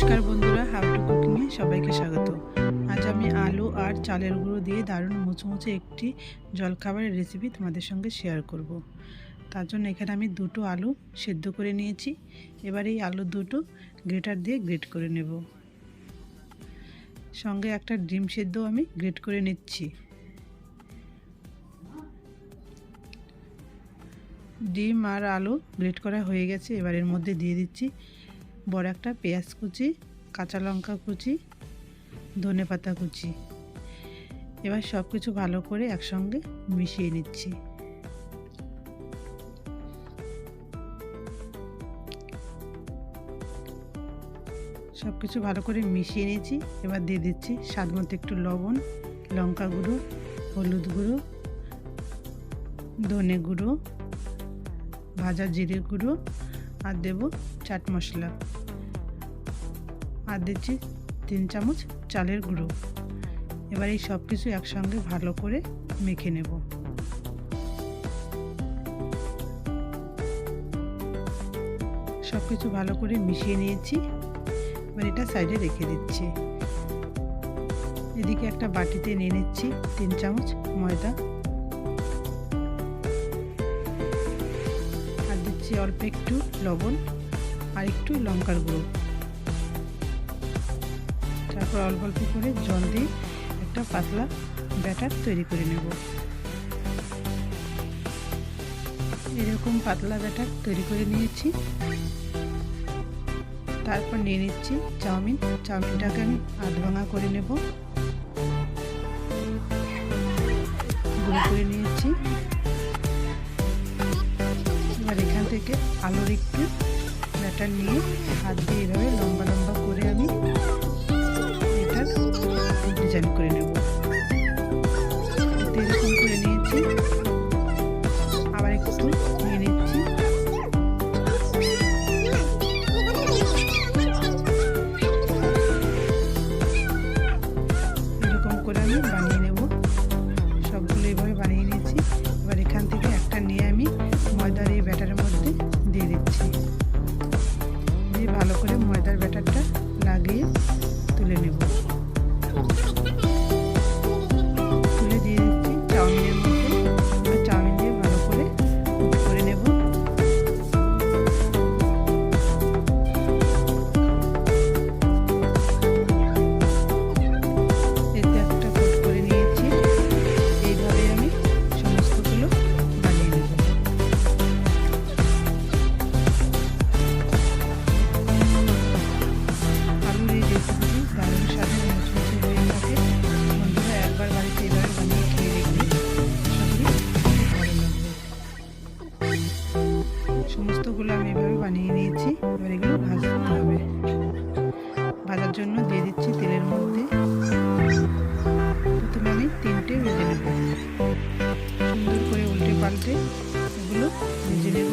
নমস্কার বন্ধুরা, how to কুকিংয়ে সবাইকে স্বাগত। আজ আমি আলু আর চালের গুঁড়ো দিয়ে দারুণ মুচমুচে একটি জলখাবারের রেসিপি তোমাদের সঙ্গে শেয়ার করব। তার জন্য এখানে আমি দুটো আলু সেদ্ধ করে নিয়েছি। এবার এই আলু দুটো গ্রেটার দিয়ে গ্রেট করে নেব। সঙ্গে একটা ডিম সেদ্ধ আমি গ্রেট করে নিচ্ছি। ডিম আর আলু গ্রেট করা হয়ে গেছে। এবার এর মধ্যে দিয়ে দিচ্ছি বড় একটা পেঁয়াজ কুচি, কাঁচা লঙ্কা কুচি, ধনেপাতা কুচি। এবার সব কিছু ভালো করে একসঙ্গে মিশিয়ে নিচ্ছি। সব কিছু ভালো করে মিশিয়ে নিয়েছি। এবার দিয়ে দিচ্ছি স্বাদ মতো একটু লবণ, লঙ্কা গুঁড়ো, হলুদ গুঁড়ো, ধনে গুঁড়ো, ভাজা জিরে গুঁড়ো, আর দেব চাট মশলা, আর দিচ্ছি 3 চামচ চালের গুঁড়ো। এবার এই সব কিছু একসঙ্গে ভালো করে মেখে নেব। সব কিছু ভালো করে মিশিয়ে নিয়েছি। এবার এটা সাইডে রেখে দিচ্ছি। এদিকে একটা বাটিতে নিয়ে নিচ্ছি 3 চামচ ময়দা, আর দিচ্ছি অল্প একটু লবণ আর একটু লঙ্কার গুঁড়ো। তারপর অল্প অল্প করে জল দিয়ে একটা পাতলা ব্যাটার তৈরি করে নেব। এরকম পাতলা ব্যাটার তৈরি করে নিয়েছি। তারপর নিয়ে নিচ্ছি চাউমিনটাকে আমি আধ ভাঙা করে নেব, গুঁড়ো করে নিয়েছি। এবার এখান থেকে আলুর একটু ব্যাটার নিয়ে হাত দিয়ে এভাবে লম্বা লম্বা করে আমি এটার ডিজাইন করে নেব। এরকম করে নিয়েছি। আবার একটু নিয়ে নিচ্ছি। এরকম করে আমি বানিয়ে নেব। সবগুলো এইভাবে বানিয়ে নিয়েছি। এবার এখান থেকে একটা নিয়ে আমি ময়দার এই ব্যাটারের মধ্যে দিয়ে দিচ্ছি। দিয়ে ভালো করে ময়দার ব্যাটারটা লাগিয়ে তুলে নেব। তুলে দিয়ে দিচ্ছি চাউমিনের মধ্যে। এবার চাউমিন দিয়ে ভালো করে কুক করে নেব। এতে একটা কুক করে নিয়েছি। এইভাবে আমি সমস্তগুলো বানিয়ে নেব। আলুর এই রেসিপিটি দারুণ স্বাদের মুচমুচে হয়ে থাকে। বন্ধুরা একবার বাড়িতে এভাবে বানিয়ে খেয়ে দেখবে, সত্যি ভালো লাগবে। সমস্তগুলো আমি এভাবে বানিয়ে নিয়েছি। এবার এগুলো ভাজতে হবে। ভাজার জন্য দিয়ে দিচ্ছি তেলের মধ্যে। প্রথমে আমি 3টে ভেজে নেব। সুন্দর করে উল্টে পাল্টে এগুলো ভেজে নেব।